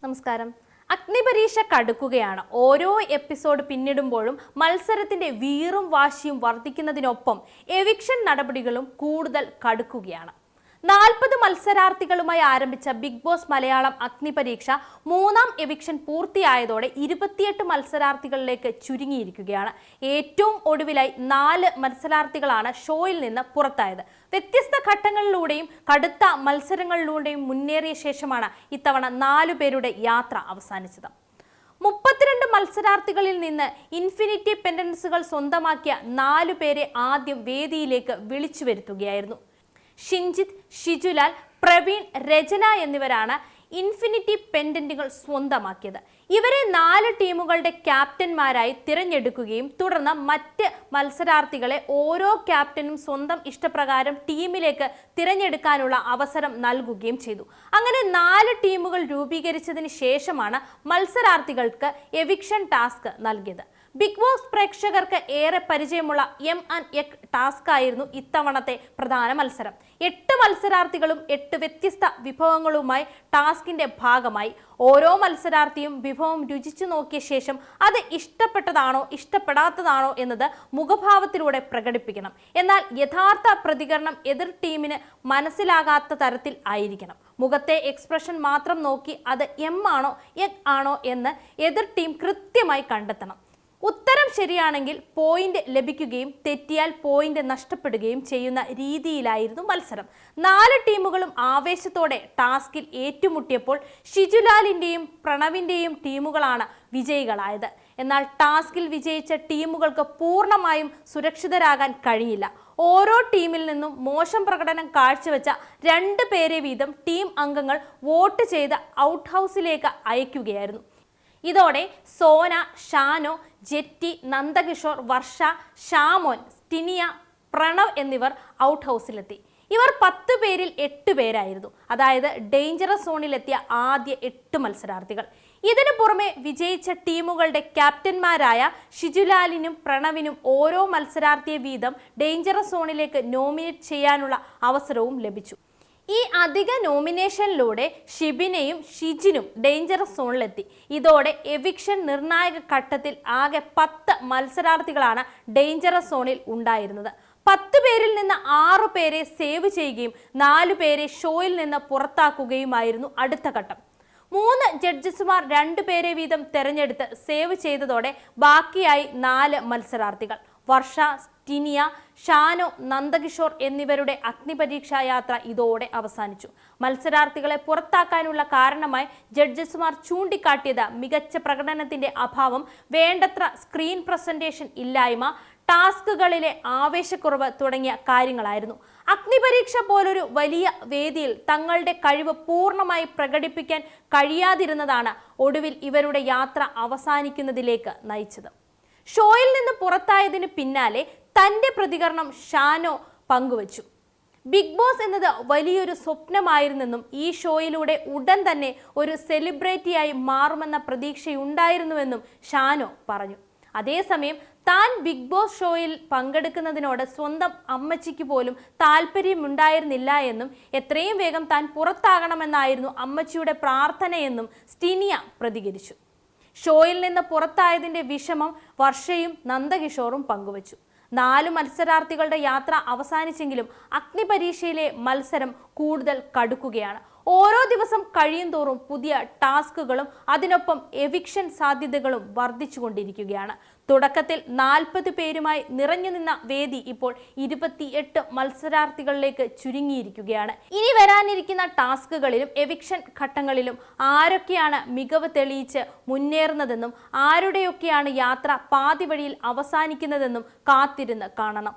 നമസ്കാരം. അഗ്നിപരീക്ഷ കടുക്കുകയാണ്. ഓരോ എപ്പിസോഡ് പിന്നിടുമ്പോഴും മത്സരത്തിന്റെ വീറും വാശിയും വർദ്ധിക്കുന്നതിനൊപ്പം എവിക്ഷൻ നടപടികളും കൂടുതൽ കടുക്കുകയാണ്. 40 മത്സരാർത്ഥികളുമായി ആരംഭിച്ച ബിഗ് ബോസ് മലയാളം അഗ്നിപരീക്ഷ മൂന്നാം എവിക്ഷൻ പൂർത്തിയായതോടെ 28 മത്സരാർത്ഥികളിലേക്ക് ചുരുങ്ങിയിരിക്കുകയാണ്. ഏറ്റവും ഒടുവിലായി 4 മത്സരാർത്ഥികളാണ് ഷോയിൽ നിന്ന് പുറത്തായത്. വ്യത്യസ്ത ഘട്ടങ്ങളിലൂടെയും കടുത്ത മത്സരങ്ങളിലൂടെയും മുന്നേറിയ ശേഷമാണ് ഇത്തവണ 4 പേരുടെ യാത്ര അവസാനിച്ചത്. 32 മത്സരാർത്ഥികളിൽ നിന്ന് ഇൻഫിനിറ്റി പെൻഡൻസുകൾ സ്വന്തമാക്കിയ 4 പേരെ ആദ്യം വേദിയിലേക്ക് വിളിച്ചു വരുത്തുകയായിരുന്നു. ഷിൻജിത്ത്, ഷിജുലാൽ, പ്രവീൺ, രചന എന്നിവരാണ് ഇൻഫിനിറ്റി പെൻഡന്റുകൾ സ്വന്തമാക്കിയത്. ഇവരെ 4 ടീമുകളുടെ ക്യാപ്റ്റന്മാരായി തിരഞ്ഞെടുക്കുകയും തുടർന്ന് മറ്റ് മത്സരാർത്ഥികളെ ഓരോ ക്യാപ്റ്റനും സ്വന്തം ഇഷ്ടപ്രകാരം ടീമിലേക്ക് തിരഞ്ഞെടുക്കാനുള്ള അവസരം നൽകുകയും ചെയ്തു. അങ്ങനെ 4 ടീമുകൾ രൂപീകരിച്ചതിന് ശേഷമാണ് മത്സരാർത്ഥികൾക്ക് എവിക്ഷൻ ടാസ്ക് നൽകിയത്. ബിഗ് ബോസ് പ്രേക്ഷകർക്ക് ഏറെ പരിചയമുള്ള M&X ടാസ്ക് ആയിരുന്നു ഇത്തവണത്തെ പ്രധാന മത്സരം. 8 മത്സരാർത്ഥികളും 8 വ്യത്യസ്ത വിഭവങ്ങളുമായി ടാസ്കിന്റെ ഭാഗമായി. ഓരോ മത്സരാർത്ഥിയും വിഭവം രുചിച്ചു നോക്കിയ ശേഷം അത് ഇഷ്ടപ്പെട്ടതാണോ ഇഷ്ടപ്പെടാത്തതാണോ എന്നത് മുഖഭാവത്തിലൂടെ പ്രകടിപ്പിക്കണം. എന്നാൽ യഥാർത്ഥ പ്രതികരണം എതിർ ടീമിന് മനസ്സിലാകാത്ത തരത്തിൽ ആയിരിക്കണം. മുഖത്തെ എക്സ്പ്രഷൻ മാത്രം നോക്കി അത് M ആണോ X ആണോ എന്ന് എതിർ ടീം കൃത്യമായി കണ്ടെത്തണം. ഉത്തരം ശരിയാണെങ്കിൽ പോയിന്റ് ലഭിക്കുകയും തെറ്റിയാൽ പോയിന്റ് നഷ്ടപ്പെടുകയും ചെയ്യുന്ന രീതിയിലായിരുന്നു മത്സരം. 4 ടീമുകളും ആവേശത്തോടെ ടാസ്കിൽ ഏറ്റുമുട്ടിയപ്പോൾ ഷിജുലാലിന്റെയും പ്രണവിന്റെയും ടീമുകളാണ് വിജയികളായത്. എന്നാൽ ടാസ്കിൽ വിജയിച്ച ടീമുകൾക്ക് പൂർണ്ണമായും സുരക്ഷിതരാകാൻ കഴിഞ്ഞില്ല. ഓരോ ടീമിൽ നിന്നും മോശം പ്രകടനം കാഴ്ചവെച്ച 2 പേരെ വീതം ടീം അംഗങ്ങൾ വോട്ട് ചെയ്ത് ഔട്ട് ഹൗസിലേക്ക് അയക്കുകയായിരുന്നു. ഇതോടെ സോന, ഷാനോ, ജെറ്റി, നന്ദകിഷോർ, വർഷ, ഷാമോൻ, സ്റ്റിനിയ, പ്രണവ് എന്നിവർ ഔട്ട് ഹൗസിലെത്തി. ഇവർ 10 പേരിൽ 8 പേരായിരുന്നു. അതായത് ഡേഞ്ചറസ് സോണിലെത്തിയ ആദ്യ 8 മത്സരാർത്ഥികൾ. ഇതിനു പുറമെ വിജയിച്ച ടീമുകളുടെ ക്യാപ്റ്റന്മാരായ ഷിജുലാലിനും പ്രണവിനും ഓരോ മത്സരാർത്ഥിയെ വീതം ഡേഞ്ചറസ് സോണിലേക്ക് നോമിനേറ്റ് ചെയ്യാനുള്ള അവസരവും ലഭിച്ചു. ഈ അധിക നോമിനേഷനിലൂടെ ഷിബിനെയും ഷിജിനും ഡേഞ്ചറസ് സോണിലെത്തി. ഇതോടെ എവിക്ഷൻ നിർണായക ഘട്ടത്തിൽ ആകെ 10 മത്സരാർത്ഥികളാണ് ഡേഞ്ചറസ് സോണിൽ ഉണ്ടായിരുന്നത്. 10 പേരിൽ നിന്ന് 6 പേരെ സേവ് ചെയ്യുകയും 4 പേരെ ഷോയിൽ നിന്ന് പുറത്താക്കുകയുമായിരുന്നു അടുത്ത ഘട്ടം. 3 ജഡ്ജസുമാർ 2 പേരെ വീതം തെരഞ്ഞെടുത്ത് സേവ് ചെയ്തതോടെ ബാക്കിയായി 4 മത്സരാർത്ഥികൾ. വർഷ, സ്റ്റിനിയ, ഷാനോ, നന്ദകിഷോർ എന്നിവരുടെ അഗ്നിപരീക്ഷാ യാത്ര ഇതോടെ അവസാനിച്ചു. മത്സരാർത്ഥികളെ പുറത്താക്കാനുള്ള കാരണമായി ജഡ്ജസുമാർ ചൂണ്ടിക്കാട്ടിയത് മികച്ച പ്രകടനത്തിന്റെ അഭാവം, വേണ്ടത്ര സ്ക്രീൻ പ്രസന്റേഷൻ ഇല്ലായ്മ, ടാസ്കുകളിലെ ആവേശക്കുറവ് തുടങ്ങിയ കാര്യങ്ങളായിരുന്നു. അഗ്നിപരീക്ഷ പോലൊരു വലിയ വേദിയിൽ തങ്ങളുടെ കഴിവ് പൂർണ്ണമായി പ്രകടിപ്പിക്കാൻ കഴിയാതിരുന്നതാണ് ഒടുവിൽ ഇവരുടെ യാത്ര അവസാനിക്കുന്നതിലേക്ക് നയിച്ചത്. ഷോയിൽ നിന്ന് പുറത്തായതിന് പിന്നാലെ തന്റെ പ്രതികരണം ഷാനോ പങ്കുവച്ചു. ബിഗ് ബോസ് എന്നത് വലിയൊരു സ്വപ്നമായിരുന്നെന്നും ഈ ഷോയിലൂടെ ഉടൻ തന്നെ ഒരു സെലിബ്രിറ്റിയായി മാറുമെന്ന പ്രതീക്ഷയുണ്ടായിരുന്നുവെന്നും ഷാനോ പറഞ്ഞു. അതേസമയം താൻ ബിഗ് ബോസ് ഷോയിൽ പങ്കെടുക്കുന്നതിനോട് സ്വന്തം അമ്മച്ചിക്ക് പോലും താല്പര്യമുണ്ടായിരുന്നില്ല എന്നും എത്രയും വേഗം താൻ പുറത്താകണമെന്നായിരുന്നു അമ്മച്ചിയുടെ പ്രാർത്ഥനയെന്നും സ്റ്റിനിയ പ്രതികരിച്ചു. ഷോയിൽ നിന്ന് പുറത്തായതിന്റെ വിഷമം വർഷയും നന്ദകിഷോറും പങ്കുവച്ചു. 4 മത്സരാർത്ഥികളുടെ യാത്ര അവസാനിച്ചെങ്കിലും അഗ്നിപരീക്ഷയിലെ മത്സരം കൂടുതൽ കടുക്കുകയാണ്. ഓരോ ദിവസം കഴിയും തോറും പുതിയ ടാസ്കുകളും അതിനൊപ്പം എവിക്ഷൻ സാധ്യതകളും വർദ്ധിച്ചുകൊണ്ടിരിക്കുകയാണ്. തുടക്കത്തിൽ 40 പേരുമായി നിറഞ്ഞു നിന്ന വേദി ഇപ്പോൾ 28 മത്സരാർത്ഥികളിലേക്ക് ചുരുങ്ങിയിരിക്കുകയാണ്. ഇനി വരാനിരിക്കുന്ന ടാസ്കുകളിലും എവിക്ഷൻ ഘട്ടങ്ങളിലും ആരൊക്കെയാണ് മികവ് തെളിയിച്ച് മുന്നേറുന്നതെന്നും ആരുടെയൊക്കെയാണ് യാത്ര പാതി വഴിയിൽ അവസാനിക്കുന്നതെന്നും കാത്തിരുന്ന് കാണണം.